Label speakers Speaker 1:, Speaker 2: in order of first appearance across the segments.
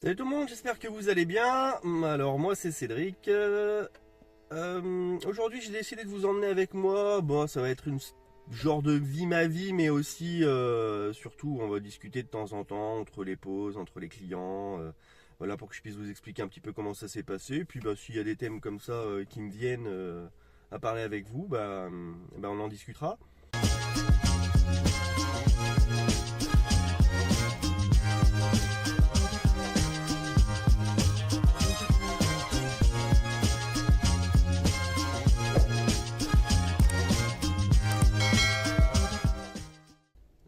Speaker 1: Salut tout le monde, j'espère que vous allez bien. Alors moi c'est Cédric. Aujourd'hui j'ai décidé de vous emmener avec moi. Bon, ça va être une genre de vie ma vie, mais aussi surtout on va discuter de temps en temps entre les pauses, entre les clients. Voilà pour que je puisse vous expliquer un petit peu comment ça s'est passé. Et puis bah, s'il y a des thèmes comme ça qui me viennent à parler avec vous, bah, on en discutera.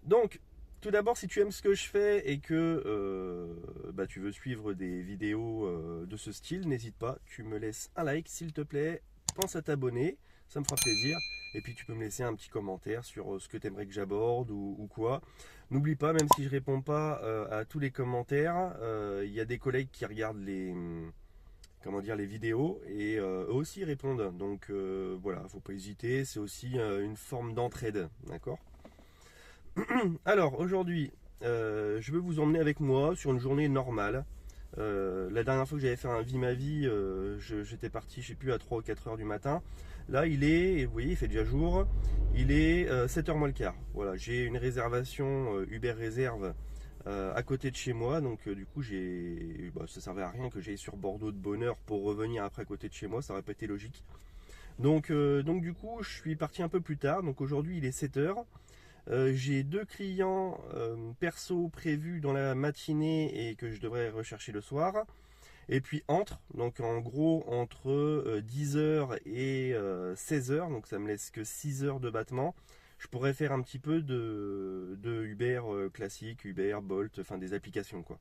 Speaker 1: Donc, tout d'abord, si tu aimes ce que je fais et que bah, tu veux suivre des vidéos de ce style, n'hésite pas, tu me laisses un like s'il te plaît, pense à t'abonner, ça me fera plaisir. Et puis tu peux me laisser un petit commentaire sur ce que tu aimerais que j'aborde ou quoi. N'oublie pas, même si je réponds pas à tous les commentaires, il y a des collègues qui regardent comment dire, les vidéos et eux aussi répondent. Donc voilà, faut pas hésiter, c'est aussi une forme d'entraide, d'accord? Alors aujourd'hui, je veux vous emmener avec moi sur une journée normale. La dernière fois que j'avais fait un vie ma vie, j'étais parti, je sais plus, à 3 ou 4 heures du matin. Là, il est, et vous voyez, il fait déjà jour, il est 7 heures moins le quart. Voilà, j'ai une réservation Uber Réserve à côté de chez moi, donc du coup, ça servait à rien que j'aille sur Bordeaux de bonne heure pour revenir après à côté de chez moi, ça aurait pas été logique. Donc du coup, je suis parti un peu plus tard, donc aujourd'hui il est 7 heures. J'ai deux clients perso prévus dans la matinée et que je devrais rechercher le soir. Et puis donc en gros entre 10 heures et 16 heures, donc ça me laisse que 6 heures de battement. Je pourrais faire un petit peu de Uber classique, Uber, Bolt, enfin des applications quoi.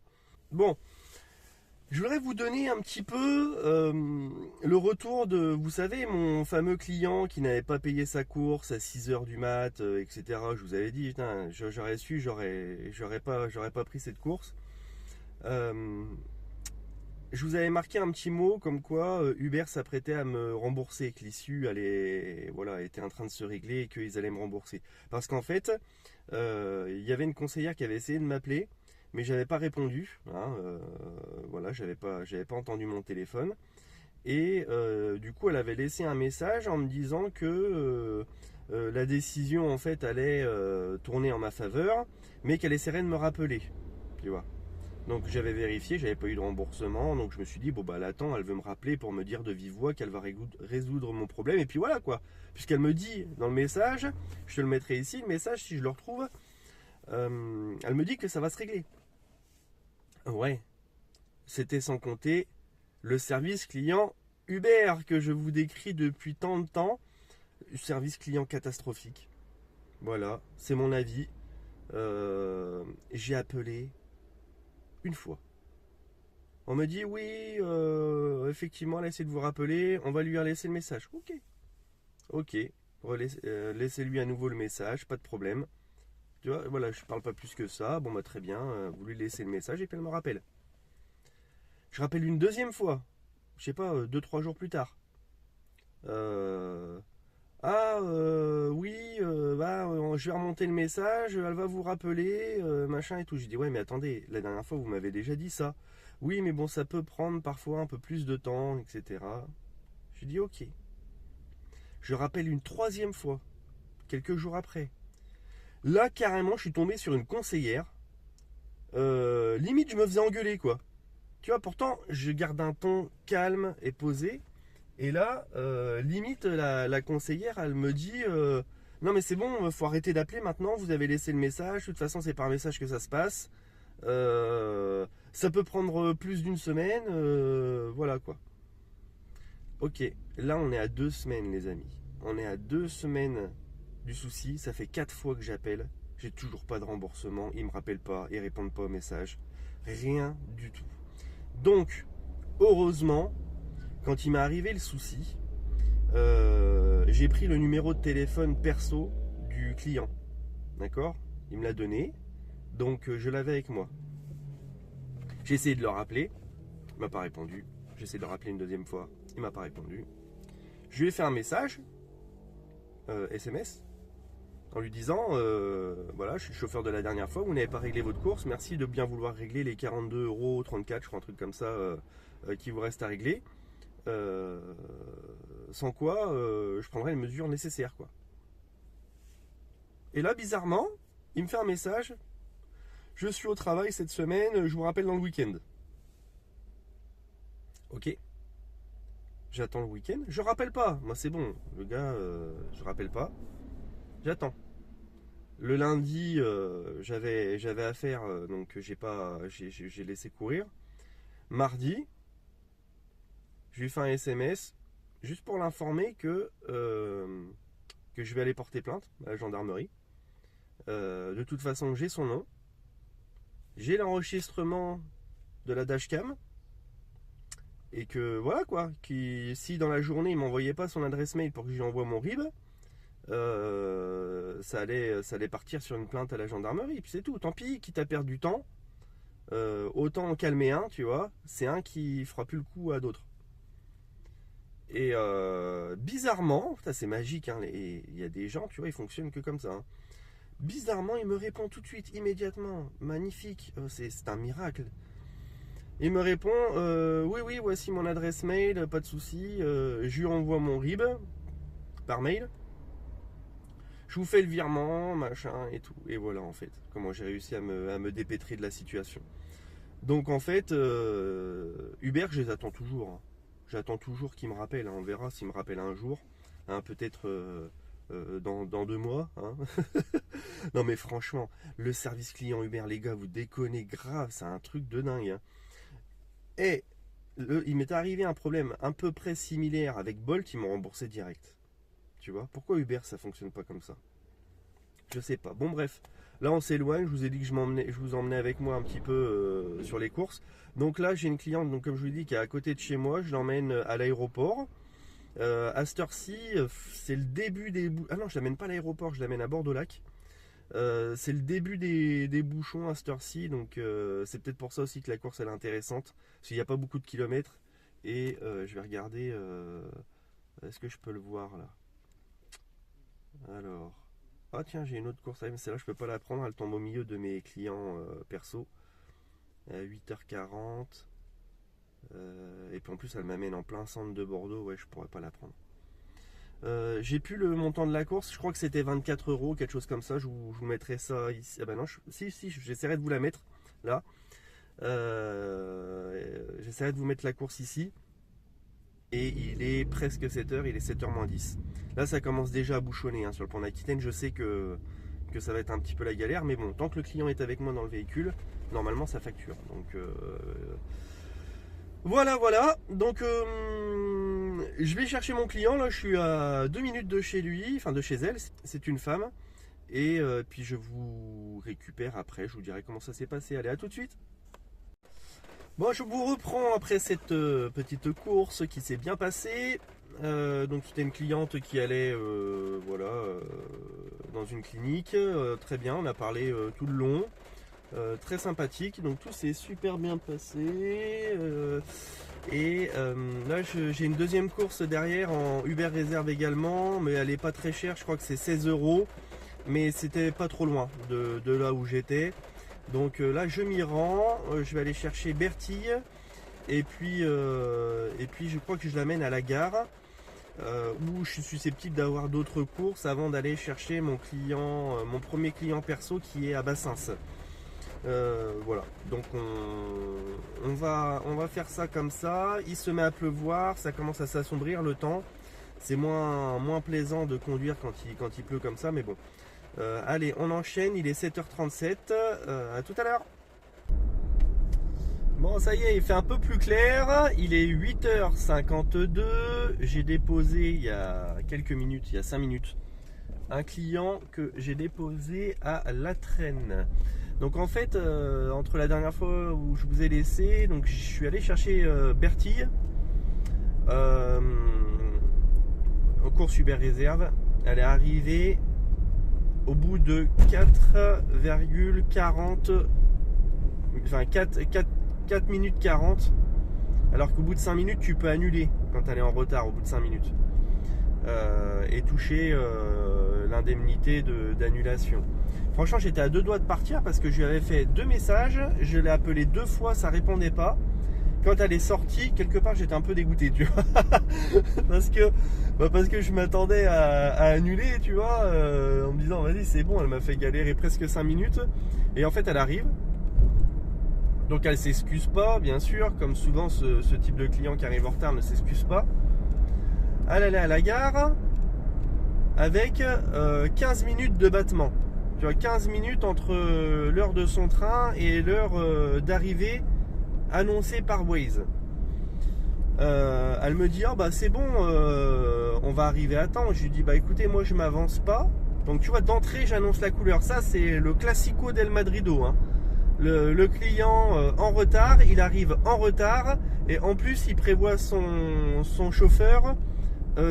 Speaker 1: Bon, je voudrais vous donner un petit peu le retour de, vous savez, mon fameux client qui n'avait pas payé sa course à 6 heures du mat, etc. Je vous avais dit, putain, j'aurais su, j'aurais pas pris cette course. Euh, je vous avais marqué un petit mot comme quoi Uber s'apprêtait à me rembourser, que l'issue voilà, était en train de se régler et qu'ils allaient me rembourser. Parce qu'en fait, il y avait une conseillère qui avait essayé de m'appeler, mais j'avais pas répondu. Hein, voilà, j'avais pas entendu mon téléphone. Et du coup, elle avait laissé un message en me disant que la décision en fait allait tourner en ma faveur, mais qu'elle essaierait de me rappeler. Tu vois. Donc j'avais vérifié, j'avais pas eu de remboursement, donc je me suis dit bon bah elle attend, elle veut me rappeler pour me dire de vive voix qu'elle va résoudre mon problème et puis voilà quoi. Puisqu'elle me dit dans le message, je te le mettrai ici le message si je le retrouve, elle me dit que ça va se régler. Ouais, c'était sans compter le service client Uber que je vous décris depuis tant de temps, service client catastrophique. Voilà, c'est mon avis. J'ai appelé une fois. On me dit oui, effectivement, elle essaie de vous rappeler, on va lui laisser le message. Ok, ok, laissez-lui à nouveau le message, pas de problème. Tu vois, voilà, je parle pas plus que ça. Bon, bah très bien, vous lui laissez le message et puis elle me rappelle. Je rappelle une deuxième fois, je sais pas, 2-3 jours plus tard. Euh, oui, je vais remonter le message, elle va vous rappeler, machin et tout. J'ai dit ouais mais attendez, la dernière fois vous m'avez déjà dit ça. Oui mais bon ça peut prendre parfois un peu plus de temps, etc. J'ai dit ok. Je rappelle une troisième fois, quelques jours après. Là carrément je suis tombé sur une conseillère. Limite je me faisais engueuler quoi. Tu vois pourtant je garde un ton calme et posé. Et là, limite, la conseillère, elle me dit non, mais c'est bon, faut arrêter d'appeler maintenant. Vous avez laissé le message. De toute façon, c'est par message que ça se passe. Ça peut prendre plus d'une semaine. Voilà quoi. Ok, là, on est à 2 semaines, les amis. On est à 2 semaines du souci. Ça fait 4 fois que j'appelle. J'ai toujours pas de remboursement. Ils me rappellent pas. Ils répondent pas aux messages. Rien du tout. Donc, heureusement, quand il m'est arrivé le souci, j'ai pris le numéro de téléphone perso du client. D'accord? Il me l'a donné. Donc je l'avais avec moi. J'ai essayé de le rappeler. Il m'a pas répondu. J'ai essayé de le rappeler une deuxième fois. Il m'a pas répondu. Je lui ai fait un message, SMS. en lui disant voilà, je suis chauffeur de la dernière fois, vous n'avez pas réglé votre course, merci de bien vouloir régler les 42,34 €, je crois, un truc comme ça, qui vous reste à régler. Sans quoi, je prendrai les mesures nécessaires, quoi. Et là, bizarrement, il me fait un message. Je suis au travail cette semaine, je vous rappelle dans le week-end. Ok. J'attends le week-end. Je rappelle pas. Moi, c'est bon. Le gars, je rappelle pas. J'attends. Le lundi, j'avais affaire, donc j'ai laissé courir. Mardi, je lui fais un SMS juste pour l'informer que je vais aller porter plainte à la gendarmerie. De toute façon, j'ai son nom. J'ai l'enregistrement de la dashcam. Et que voilà quoi, si dans la journée il m'envoyait pas son adresse mail pour que je lui envoie mon RIB, ça allait partir sur une plainte à la gendarmerie. Et puis c'est tout, tant pis, quitte à perdre du temps, autant en calmer un, tu vois, c'est un qui fera plus le coup à d'autres. Et bizarrement, c'est magique, hein, il y a des gens, tu vois, ils fonctionnent que comme ça. Hein. Bizarrement, il me répond tout de suite, immédiatement, magnifique, c'est un miracle. Il me répond oui, voici mon adresse mail, pas de souci. Je lui envoie mon RIB par mail. Je vous fais le virement, machin et tout. Et voilà, en fait, comment j'ai réussi à me dépêtrer de la situation. Donc, en fait, Uber, je les attends toujours. Hein. J'attends toujours qu'ils me rappellent. Hein. On verra s'ils me rappellent un jour. Hein, peut-être dans 2 mois. Hein. Non, mais franchement, le service client Uber, les gars, vous déconnez grave. C'est un truc de dingue. Hein. Et il m'est arrivé un problème à peu près similaire avec Bolt, ils m'ont remboursé direct. Tu vois, pourquoi Uber ça fonctionne pas comme ça? Je sais pas. Bon bref, là on s'éloigne, je vous ai dit que je vous emmenais avec moi un petit peu sur les courses. Donc là j'ai une cliente, donc comme je vous l'ai dit, qui est à côté de chez moi, je l'emmène à l'aéroport. À cette heure-ci, c'est le début des... Ah non, je l'amène pas à l'aéroport, je l'amène à Bordeaux-Lac. C'est le début des bouchons à cette heure-ci, donc c'est peut-être pour ça aussi que la course elle est intéressante, parce qu'il n'y a pas beaucoup de kilomètres, et je vais regarder, est-ce que je peux le voir là? Alors, ah tiens, j'ai une autre course, mais celle-là je peux pas la prendre, elle tombe au milieu de mes clients perso, à 8h40, et puis en plus elle m'amène en plein centre de Bordeaux, ouais je pourrais pas la prendre. J'ai plus le montant de la course, je crois que c'était 24 €, quelque chose comme ça, je vous mettrai ça ici. Ah ben non, si, j'essaierai de vous la mettre là. J'essaierai de vous mettre la course ici. Et il est presque 7h, il est 7h moins 10. Là ça commence déjà à bouchonner hein, sur le pont d'Aquitaine, je sais que ça va être un petit peu la galère, mais bon, tant que le client est avec moi dans le véhicule, normalement ça facture. Donc voilà, donc je vais chercher mon client, là je suis à 2 minutes de chez lui, enfin de chez elle, c'est une femme. Et puis je vous récupère après, je vous dirai comment ça s'est passé. Allez, à tout de suite. Bon, je vous reprends après cette petite course qui s'est bien passée. Donc c'était une cliente qui allait dans une clinique, très bien, on a parlé tout le long. Très sympathique, donc tout s'est super bien passé. Là j'ai une deuxième course derrière en Uber réserve également, mais elle est pas très chère, je crois que c'est 16 €, mais c'était pas trop loin de là où j'étais. Donc là je m'y rends, je vais aller chercher Bertille et puis je crois que je l'amène à la gare où je suis susceptible d'avoir d'autres courses avant d'aller chercher mon client, mon premier client perso qui est à Bassens. Voilà, donc on va faire ça comme ça. Il se met à pleuvoir, ça commence à s'assombrir le temps. C'est moins plaisant de conduire quand il pleut comme ça, mais bon. Allez, on enchaîne, il est 7h37, à tout à l'heure. Bon, ça y est, il fait un peu plus clair, il est 8h52, j'ai déposé il y a quelques minutes, il y a 5 minutes, un client que j'ai déposé à La Traîne. Donc en fait, entre la dernière fois où je vous ai laissé, donc je suis allé chercher Bertille, en course Uber réserve, elle est arrivée au bout de 4,40, enfin 4 minutes 40, alors qu'au bout de 5 minutes tu peux annuler quand elle est en retard au bout de 5 minutes. et toucher l'indemnité d'annulation. Franchement, j'étais à deux doigts de partir parce que je lui avais fait 2 messages, je l'ai appelé 2 fois, ça répondait pas. Quand elle est sortie, quelque part, j'étais un peu dégoûté, tu vois, parce que je m'attendais à annuler, tu vois, en me disant, vas-y, c'est bon, elle m'a fait galérer presque 5 minutes, et en fait, elle arrive. Donc elle s'excuse pas, bien sûr, comme souvent ce type de client qui arrive en retard ne s'excuse pas. Elle allait à la gare avec 15 minutes de battement. Tu vois, 15 minutes entre l'heure de son train et l'heure d'arrivée annoncée par Waze. Elle me dit, ah bah c'est bon, on va arriver à temps. Je lui dis, bah écoutez, moi je m'avance pas. Donc tu vois, d'entrée j'annonce la couleur. Ça c'est le classico del Madrido, hein. Le client en retard, il arrive en retard et en plus il prévoit son chauffeur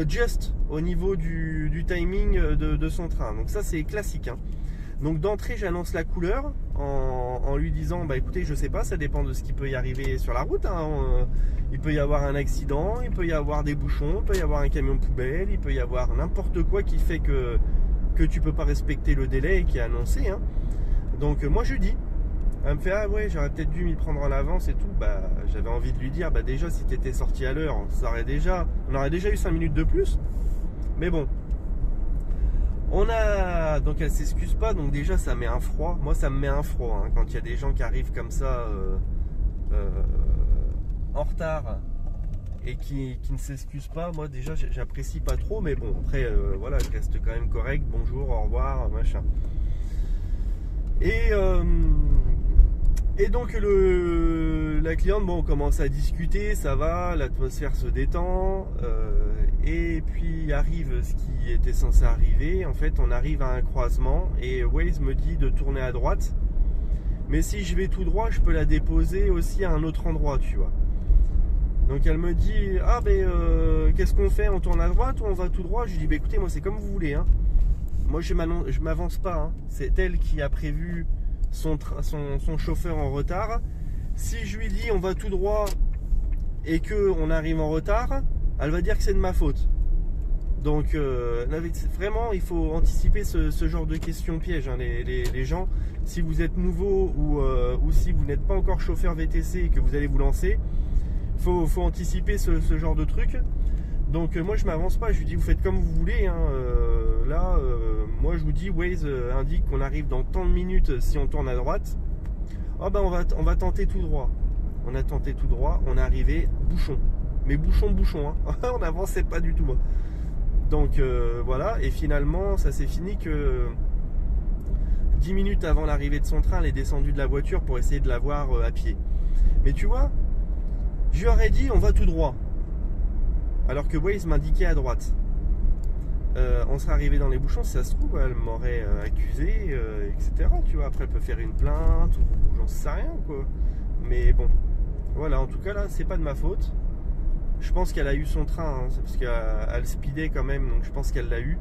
Speaker 1: just au niveau du timing de son train. Donc ça c'est classique, hein. Donc d'entrée j'annonce la couleur en lui disant bah écoutez je sais pas, ça dépend de ce qui peut y arriver sur la route, hein. Il peut y avoir un accident, il peut y avoir des bouchons, il peut y avoir un camion poubelle, il peut y avoir n'importe quoi qui fait que tu peux pas respecter le délai qui est annoncé, hein. Donc moi je lui dis. Elle me fait ah ouais j'aurais peut-être dû m'y prendre en avance et tout. Bah j'avais envie de lui dire bah déjà si t'étais sorti à l'heure on aurait déjà eu 5 minutes de plus. Mais bon. Donc elle s'excuse pas, donc déjà ça met un froid. Moi ça me met un froid, hein, quand il y a des gens qui arrivent comme ça euh, en retard et qui ne s'excusent pas. Moi déjà j'apprécie pas trop, mais bon après voilà je reste quand même correct. Bonjour, au revoir, machin. Et donc la cliente, bon, on commence à discuter, ça va, l'atmosphère se détend, et puis arrive ce qui était censé arriver. En fait, on arrive à un croisement et Waze me dit de tourner à droite. Mais si je vais tout droit, je peux la déposer aussi à un autre endroit, tu vois. Donc elle me dit, ah ben qu'est-ce qu'on fait? On tourne à droite ou on va tout droit? Je lui dis, bah, écoutez, moi c'est comme vous voulez, hein. Moi je m'avance pas, hein. C'est elle qui a prévu son chauffeur en retard. Si je lui dis on va tout droit et qu'on arrive en retard, elle va dire que c'est de ma faute. Donc vraiment il faut anticiper ce genre de questions pièges, hein, les gens. Si vous êtes nouveau ou si vous n'êtes pas encore chauffeur VTC et que vous allez vous lancer, faut anticiper ce genre de truc. Donc moi je m'avance pas, je lui dis vous faites comme vous voulez, hein. Moi je vous dis Waze indique qu'on arrive dans tant de minutes si on tourne à droite. Oh ben on va tenter tout droit. On a tenté tout droit, on est arrivé bouchon. Mais bouchon, hein. On n'avançait pas du tout, hein. Donc voilà, et finalement ça s'est fini que 10 minutes avant l'arrivée de son train, elle est descendue de la voiture pour essayer de la voir à pied. Mais tu vois, je lui aurais dit on va tout droit. Alors que Waze m'indiquait à droite. On serait arrivé dans les bouchons, si ça se trouve, elle m'aurait accusé, etc. Tu vois, après elle peut faire une plainte, ou j'en sais rien, quoi. Mais bon, voilà, en tout cas là, c'est pas de ma faute. Je pense qu'elle a eu son train, hein, c'est parce qu'elle speedait quand même, donc je pense qu'elle l'a eu.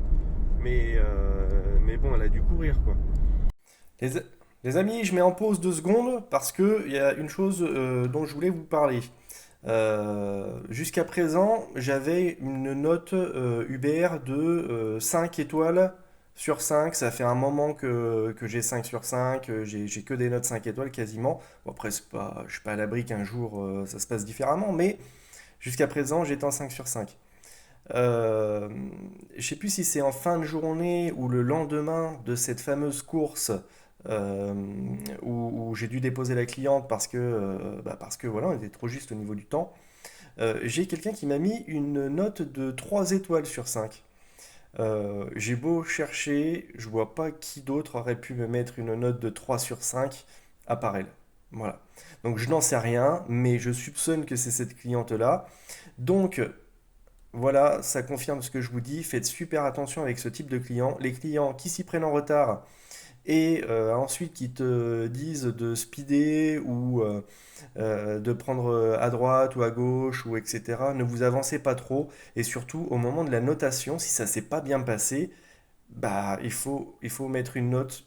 Speaker 1: Mais bon, elle a dû courir, quoi. Les, les amis, je mets en pause 2 secondes parce qu'il y a une chose dont je voulais vous parler. Jusqu'à présent, j'avais une note UBR de 5 étoiles sur 5. Ça fait un moment que j'ai 5 sur 5. J'ai que des notes 5 étoiles quasiment. Bon, après, je ne suis pas à l'abri qu'un jour ça se passe différemment, mais jusqu'à présent, j'étais en 5 sur 5. Euh, je sais plus si c'est en fin de journée ou le lendemain de cette fameuse course euh, où j'ai dû déposer la cliente parce que voilà, on était trop juste au niveau du temps. J'ai quelqu'un qui m'a mis une note de 3 étoiles sur 5. J'ai beau chercher, je vois pas qui d'autre aurait pu me mettre une note de 3 sur 5 à part elle. Voilà. Donc je n'en sais rien, mais je soupçonne que c'est cette cliente-là. Donc voilà, ça confirme ce que je vous dis. Faites super attention avec ce type de clients. Les clients qui s'y prennent en retard et ensuite qui te disent de speeder ou de prendre à droite ou à gauche ou etc. Ne vous avancez pas trop et surtout au moment de la notation, si ça s'est pas bien passé, bah il faut mettre une note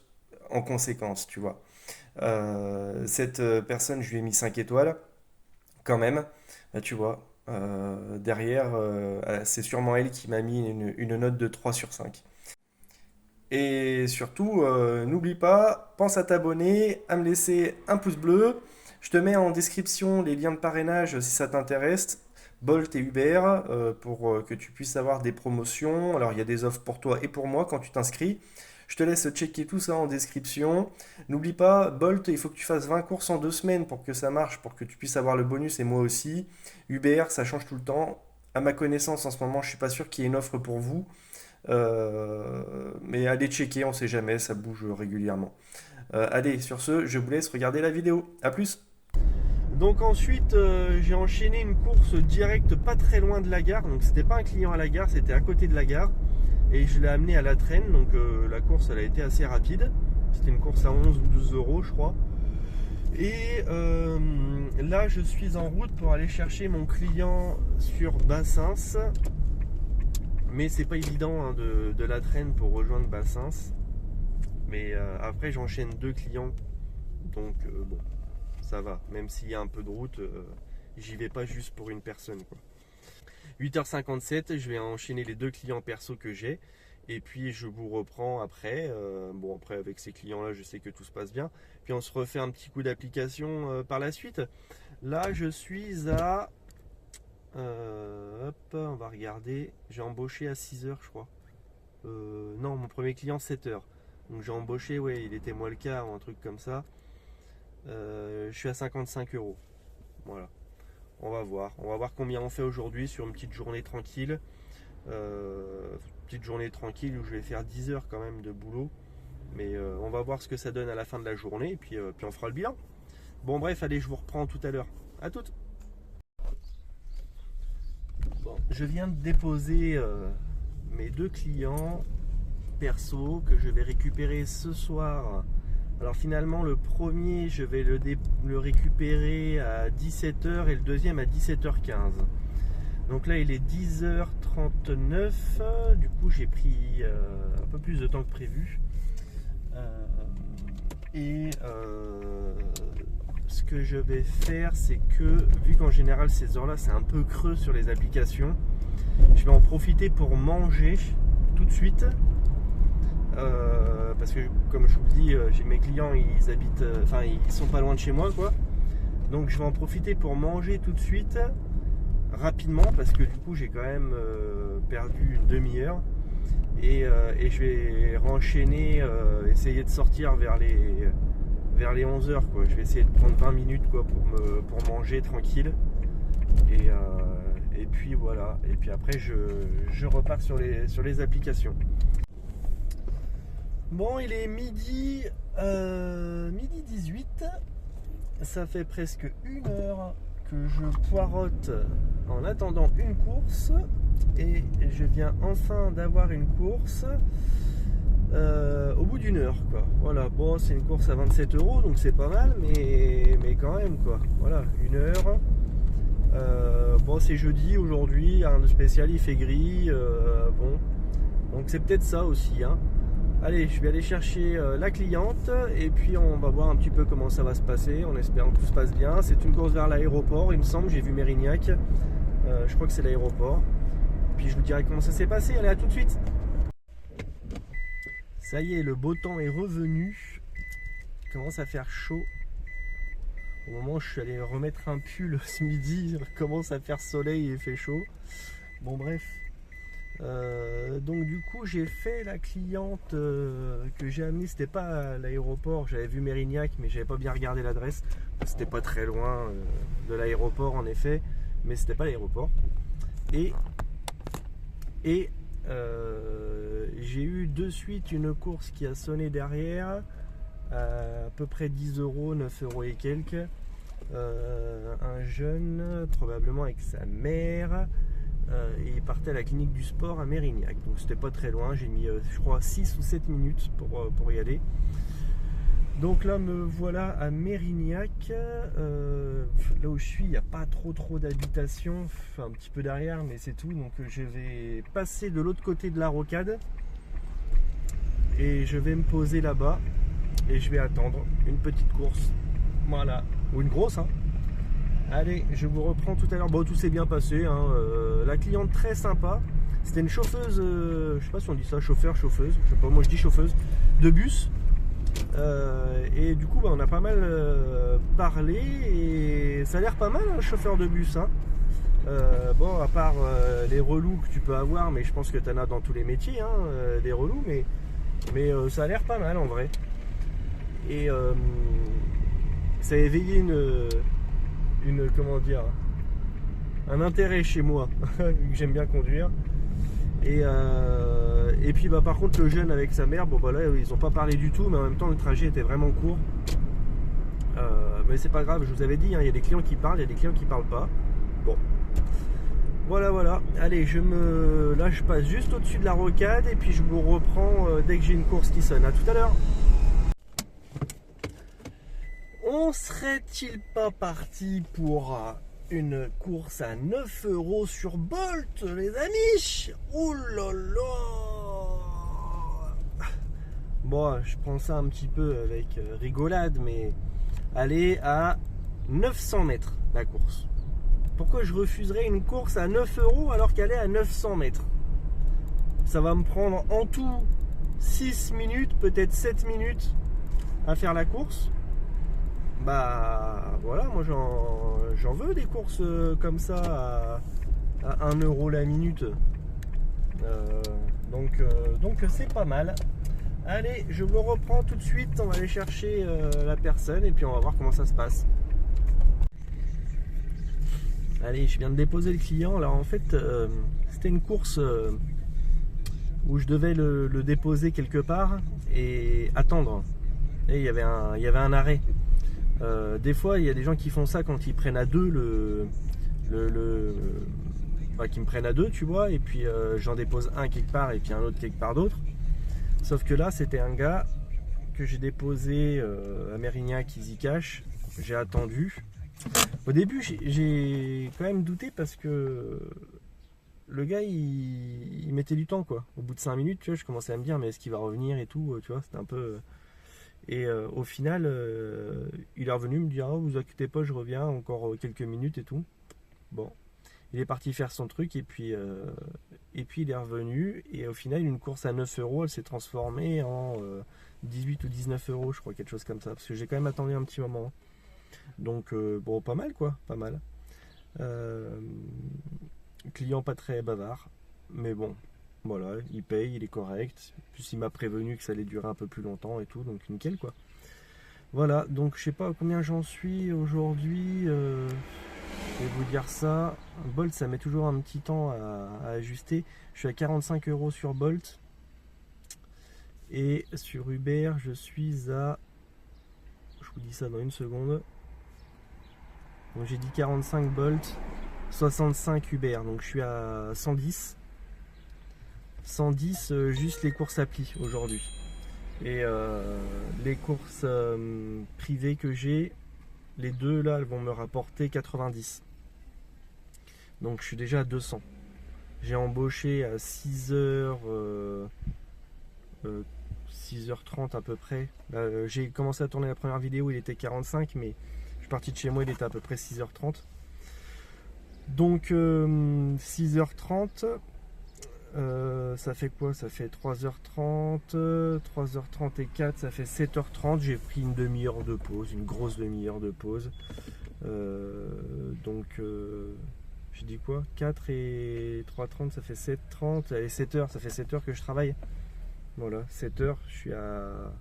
Speaker 1: en conséquence, tu vois. Cette personne, je lui ai mis 5 étoiles quand même, bah, tu vois. Derrière, c'est sûrement elle qui m'a mis une note de 3 sur 5. Et surtout, n'oublie pas, pense à t'abonner, à me laisser un pouce bleu. Je te mets en description les liens de parrainage si ça t'intéresse. Bolt et Uber, pour que tu puisses avoir des promotions. Alors, il y a des offres pour toi et pour moi quand tu t'inscris. Je te laisse checker tout ça en description. N'oublie pas, Bolt, il faut que tu fasses 20 courses en 2 semaines pour que ça marche, pour que tu puisses avoir le bonus et moi aussi. Uber, ça change tout le temps. À ma connaissance, en ce moment, je suis pas sûr qu'il y ait une offre pour vous. Mais allez checker, on sait jamais, ça bouge régulièrement. Allez, sur ce, je vous laisse regarder la vidéo. A plus! Donc ensuite, j'ai enchaîné une course directe pas très loin de la gare. Donc c'était pas un client à la gare, c'était à côté de la gare. Et je l'ai amené à la traîne. Donc la course, elle a été assez rapide. C'était une course à 11 ou 12 euros, je crois. Et là, je suis en route pour aller chercher mon client sur Bassins. Mais c'est pas évident hein, de la traîne pour rejoindre Bassins. Mais après, j'enchaîne 2 clients. Donc bon, ça va. Même s'il y a un peu de route, j'y vais pas juste pour une personne, quoi. 8h57, je vais enchaîner les 2 clients perso que j'ai. Et puis je vous reprends après. Bon, après, avec ces clients-là, je sais que tout se passe bien. Puis on se refait un petit coup d'application par la suite. Là, je suis à... hop, on va regarder. J'ai embauché à 6h, je crois. Non, mon premier client 7h. Donc j'ai embauché, ouais, il était moi le quart ou un truc comme ça. Je suis à 55 euros. Voilà. On va voir. On va voir combien on fait aujourd'hui sur une petite journée tranquille. Petite journée tranquille où je vais faire 10 heures quand même de boulot. Mais on va voir ce que ça donne à la fin de la journée. Et puis on fera le bilan. Bon, bref, allez, je vous reprends tout à l'heure. À toutes. Bon, je viens de déposer mes 2 clients perso que je vais récupérer ce soir. Alors finalement le premier je vais le récupérer à 17h et le deuxième à 17h15. Donc là il est 10h39, du coup j'ai pris un peu plus de temps que prévu. Ce que je vais faire c'est que, vu qu'en général ces heures là c'est un peu creux sur les applications, je vais en profiter pour manger tout de suite. Parce que comme je vous le dis, j'ai mes clients, ils habitent, ils sont pas loin de chez moi, quoi. Donc je vais en profiter pour manger tout de suite, rapidement, parce que du coup j'ai quand même perdu une demi-heure. Et je vais renchaîner, essayer de sortir vers les 11h, quoi. Je vais essayer de prendre 20 minutes, quoi, pour manger tranquille. Et puis voilà. Et puis après je repars sur les applications. Bon, il est midi 18, ça fait presque 1 heure que je poirote en attendant une course et je viens enfin d'avoir une course au bout d'1 heure, quoi. Voilà, bon, c'est une course à 27 euros donc c'est pas mal, mais quand même, quoi. Voilà, 1 heure. Bon, c'est jeudi aujourd'hui, un spécial, il fait gris, bon, donc c'est peut-être ça aussi, hein. Allez, je vais aller chercher la cliente et puis on va voir un petit peu comment ça va se passer en espérant que tout se passe bien. C'est une course vers l'aéroport, il me semble, j'ai vu Mérignac. Je crois que c'est l'aéroport. Puis je vous dirai comment ça s'est passé. Allez, à tout de suite. Ça y est, le beau temps est revenu. Il commence à faire chaud. Au moment où je suis allé remettre un pull ce midi, il commence à faire soleil et il fait chaud. Bon, bref. Donc du coup j'ai fait la cliente que j'ai amenée, c'était pas à l'aéroport, j'avais vu Mérignac mais j'avais pas bien regardé l'adresse, c'était pas très loin de l'aéroport en effet, mais c'était pas l'aéroport. Et j'ai eu de suite une course qui a sonné derrière à peu près 10 euros, 9 euros et quelques. Un jeune probablement avec sa mère. Et il partait à la clinique du sport à Mérignac, donc c'était pas très loin, j'ai mis je crois 6 ou 7 minutes pour y aller. Donc là me voilà à Mérignac, là où je suis il n'y a pas trop d'habitation, un petit peu derrière mais c'est tout, donc je vais passer de l'autre côté de la rocade et je vais me poser là-bas et je vais attendre une petite course, voilà, ou une grosse, hein. Allez, je vous reprends tout à l'heure. Bon, tout s'est bien passé, hein. La cliente très sympa. C'était une chauffeuse, je sais pas si on dit ça, chauffeur, chauffeuse, je sais pas, moi je dis chauffeuse, de bus. Et du coup, bah, on a pas mal parlé et ça a l'air pas mal, un chauffeur de bus, hein. Bon, à part les relous que tu peux avoir, mais je pense que tu en as dans tous les métiers, hein, des relous, mais ça a l'air pas mal en vrai. Et ça a éveillé comment dire, un intérêt chez moi, vu que j'aime bien conduire. Et puis bah, par contre le jeune avec sa mère, bon bah là ils ont pas parlé du tout, mais en même temps le trajet était vraiment court. Mais c'est pas grave, je vous avais dit, hein, il y a des clients qui parlent, il y a des clients qui parlent pas. Bon. Voilà. Allez, là je passe juste au-dessus de la rocade et puis je vous reprends dès que j'ai une course qui sonne. À tout à l'heure. On serait-il pas parti pour une course à 9 € sur Bolt, les amis? Ouh là là! Bon, je prends ça un petit peu avec rigolade, mais aller à 900 mètres la course. Pourquoi je refuserais une course à 9 € alors qu'elle est à 900 mètres? Ça va me prendre en tout 6 minutes, peut-être 7 minutes à faire la course. Bah voilà, moi j'en veux des courses comme ça à 1 € la minute. Donc c'est pas mal. Allez, je vous reprends tout de suite, on va aller chercher la personne et puis on va voir comment ça se passe. Allez, je viens de déposer le client. Alors en fait, c'était une course où je devais le déposer quelque part et attendre. Et il y avait un arrêt. Des fois, il y a des gens qui font ça quand ils prennent à deux qui me prennent à deux, tu vois, et puis j'en dépose un quelque part et puis un autre quelque part d'autre. Sauf que là, c'était un gars que j'ai déposé à Mérignac, Easy Cash. J'ai attendu. Au début, j'ai quand même douté parce que le gars, il mettait du temps, quoi. Au bout de 5 minutes, tu vois, je commençais à me dire, mais est-ce qu'il va revenir et tout, tu vois, c'était un peu... Et au final, il est revenu me dire, oh, vous inquiétez pas, je reviens, encore quelques minutes et tout. Bon, il est parti faire son truc et puis il est revenu. Et au final, une course à 9 €, elle s'est transformée en 18 ou 19 €, je crois, quelque chose comme ça. Parce que j'ai quand même attendu un petit moment. Donc, bon, pas mal quoi, pas mal. Client pas très bavard, mais bon, voilà, il paye, il est correct. Puis il m'a prévenu que ça allait durer un peu plus longtemps et tout, donc nickel quoi. Voilà, donc je sais pas combien j'en suis aujourd'hui. Je vais vous dire ça. Bolt, ça met toujours un petit temps à ajuster. Je suis à 45 € sur Bolt. Et sur Uber, je suis à... Je vous dis ça dans une seconde. Donc j'ai dit 45 Bolt, 65 Uber. Donc je suis à 110. 110 juste les courses appli aujourd'hui. Et les courses privées que j'ai, les deux là, elles vont me rapporter 90. Donc je suis déjà à 200. J'ai embauché à 6h30 à peu près. J'ai commencé à tourner la première vidéo, il était 45, mais je suis parti de chez moi, il était à peu près 6h30. Donc 6h30, ça fait quoi? Ça fait 3h30, 3h30 et 4, ça fait 7h30. J'ai pris une demi-heure de pause, une grosse demi-heure de pause. J'ai dit quoi? 4 et 3h30, ça fait 7h30. Allez, 7h, ça fait 7h que je travaille. Voilà, 7h, je suis à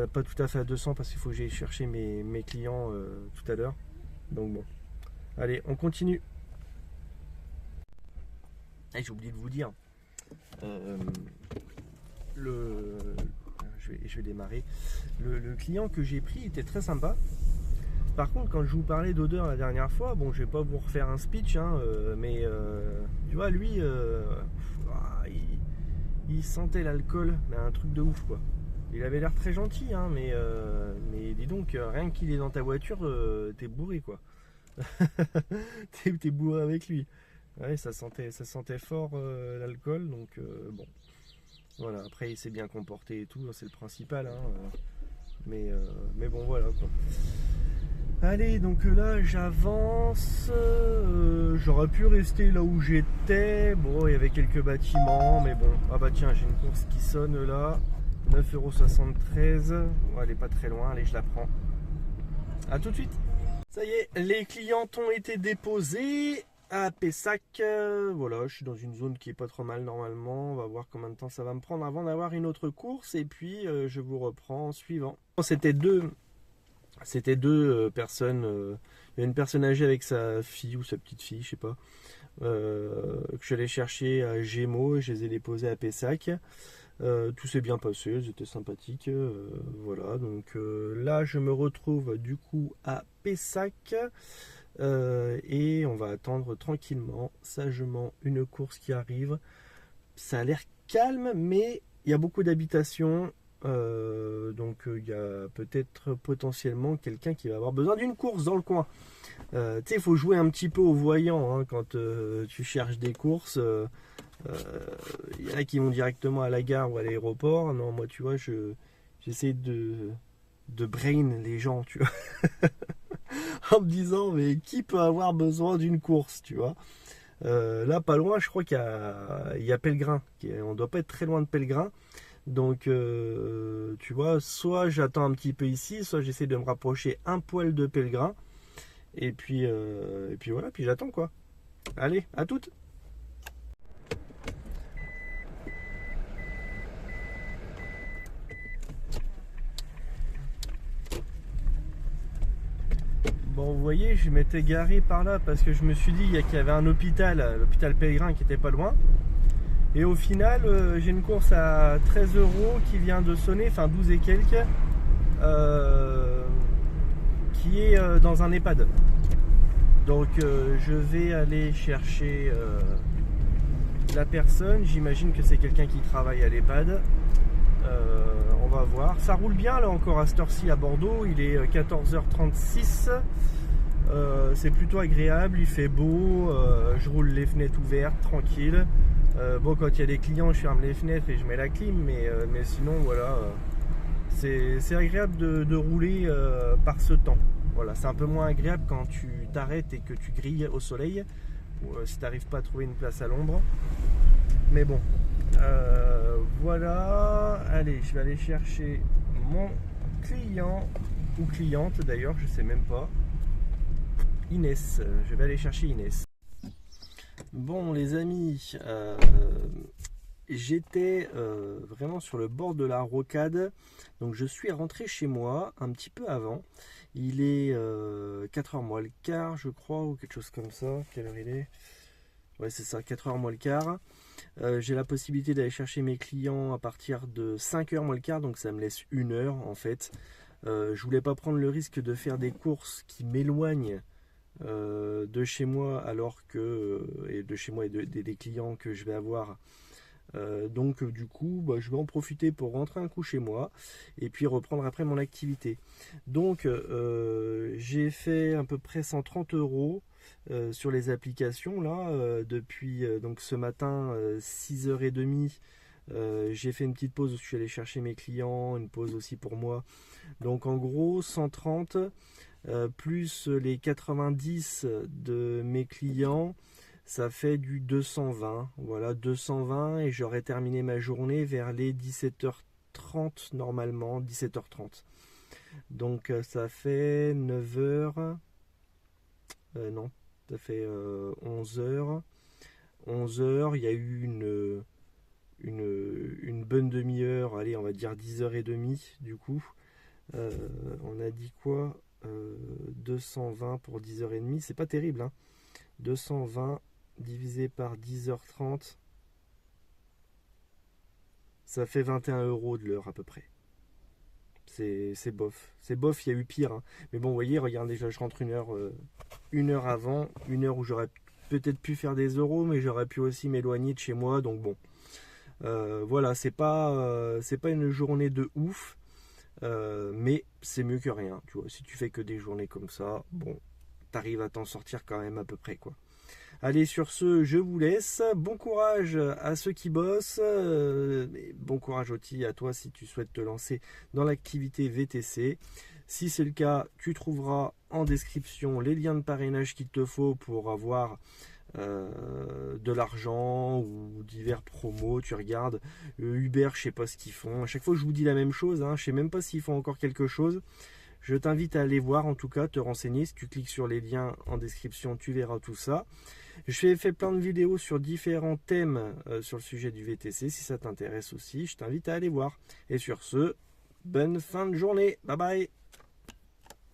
Speaker 1: pas tout à fait à 200 parce qu'il faut que j'aille chercher mes clients tout à l'heure. Donc bon. Allez, on continue. J'ai oublié de vous dire. Je vais démarrer. Le client que j'ai pris était très sympa. Par contre, quand je vous parlais d'odeur la dernière fois, bon, je vais pas vous refaire un speech, hein, mais tu vois, lui, il sentait l'alcool, mais un truc de ouf, quoi. Il avait l'air très gentil, hein, mais dis donc, rien qu'il est dans ta voiture, t'es bourré, quoi. T'es bourré avec lui. Ouais, ça sentait fort l'alcool, donc bon. Voilà, après il s'est bien comporté et tout, c'est le principal, hein, mais bon, voilà, quoi. Allez, donc là j'avance, j'aurais pu rester là où j'étais, bon il y avait quelques bâtiments, mais bon, ah bah tiens j'ai une course qui sonne là, 9,73 €, bon, elle est pas très loin, allez je la prends, à tout de suite. Ça y est, les clients ont été déposés à Pessac, voilà je suis dans une zone qui est pas trop mal normalement, on va voir combien de temps ça va me prendre avant d'avoir une autre course et puis je vous reprends en suivant. C'était deux personnes. Il y a une personne âgée avec sa fille ou sa petite fille, je sais pas, que je suis allé chercher à Gémeaux et je les ai déposés à Pessac. Tout s'est bien passé, ils étaient sympathiques. Voilà, donc là je me retrouve du coup à Pessac et on va attendre tranquillement, sagement, une course qui arrive. Ça a l'air calme, mais il y a beaucoup d'habitations. Donc il y a peut-être potentiellement quelqu'un qui va avoir besoin d'une course dans le coin. Tu sais, il faut jouer un petit peu au voyant hein, quand tu cherches des courses. Il y en a qui vont directement à la gare ou à l'aéroport. Non, moi tu vois, j'essaie de brain les gens, tu vois. En me disant, mais qui peut avoir besoin d'une course, tu vois. Là, pas loin, je crois il y a Pellegrin. On doit pas être très loin de Pellegrin. Donc, tu vois, soit j'attends un petit peu ici, soit j'essaie de me rapprocher un poil de Pellegrin. Et puis voilà, puis j'attends quoi. Allez, à toutes. Bon, vous voyez, je m'étais garé par là parce que je me suis dit qu'il y avait un hôpital, l'hôpital Pellegrin qui était pas loin. Et au final, j'ai une course à 13 € qui vient de sonner, enfin 12 et quelques, qui est dans un EHPAD. Donc je vais aller chercher la personne, j'imagine que c'est quelqu'un qui travaille à l'EHPAD. On va voir. Ça roule bien là encore à cette heure-ci à Bordeaux, il est 14h36. C'est plutôt agréable, il fait beau, je roule les fenêtres ouvertes, tranquille. Bon, quand il y a des clients, je ferme les fenêtres et je mets la clim, mais sinon, voilà, c'est agréable de rouler par ce temps. Voilà, c'est un peu moins agréable quand tu t'arrêtes et que tu grilles au soleil, ou si tu n'arrives pas à trouver une place à l'ombre. Mais bon, voilà, allez, je vais aller chercher mon client, ou cliente d'ailleurs, je sais même pas. Inès, je vais aller chercher Inès. Bon les amis, j'étais vraiment sur le bord de la rocade, donc je suis rentré chez moi un petit peu avant. Il est 4h moins le quart je crois, ou quelque chose comme ça. Quelle heure il est? Ouais c'est ça, 4h moins le quart. J'ai la possibilité d'aller chercher mes clients à partir de 5h moins le quart, donc ça me laisse 1 heure en fait. Je voulais pas prendre le risque de faire des courses qui m'éloignent de chez moi, alors que et de chez moi et des clients que je vais avoir. Donc du coup bah, je vais en profiter pour rentrer un coup chez moi et puis reprendre après mon activité. Donc j'ai fait à peu près 130 € sur les applications là depuis donc ce matin 6h30. J'ai fait une petite pause où je suis allé chercher mes clients, une pause aussi pour moi. Donc en gros 130 plus les 90 de mes clients, ça fait du 220. Voilà, 220 et j'aurais terminé ma journée vers les 17h30 normalement, 17h30. Donc ça fait 9h. Non, ça fait 11h. 11h, il y a eu une bonne demi-heure, allez, on va dire 10h30 du coup. On a dit quoi 220 pour 10h30, c'est pas terrible hein. 220 divisé par 10h30, ça fait 21 € de l'heure à peu près. C'est bof. C'est bof, il y a eu pire. Hein. Mais bon, vous voyez, regardez, je rentre 1 heure avant, 1 heure où j'aurais peut-être pu faire des euros, mais j'aurais pu aussi m'éloigner de chez moi. Donc bon, voilà, c'est pas une journée de ouf. Mais c'est mieux que rien, tu vois. Si tu fais que des journées comme ça, bon, t'arrives à t'en sortir quand même à peu près, quoi. Allez, sur ce, je vous laisse. Bon courage à ceux qui bossent. Et bon courage aussi à toi si tu souhaites te lancer dans l'activité VTC. Si c'est le cas, tu trouveras en description les liens de parrainage qu'il te faut pour avoir de l'argent ou divers promos. Tu regardes Uber, je sais pas ce qu'ils font. À chaque fois je vous dis la même chose, hein. Je sais même pas s'ils font encore quelque chose. Je t'invite à aller voir, en tout cas te renseigner. Si tu cliques sur les liens en description, tu verras tout ça. J'ai fait plein de vidéos sur différents thèmes sur le sujet du VTC. Si ça t'intéresse aussi, je t'invite à aller voir. Et sur ce, bonne fin de journée. Bye bye.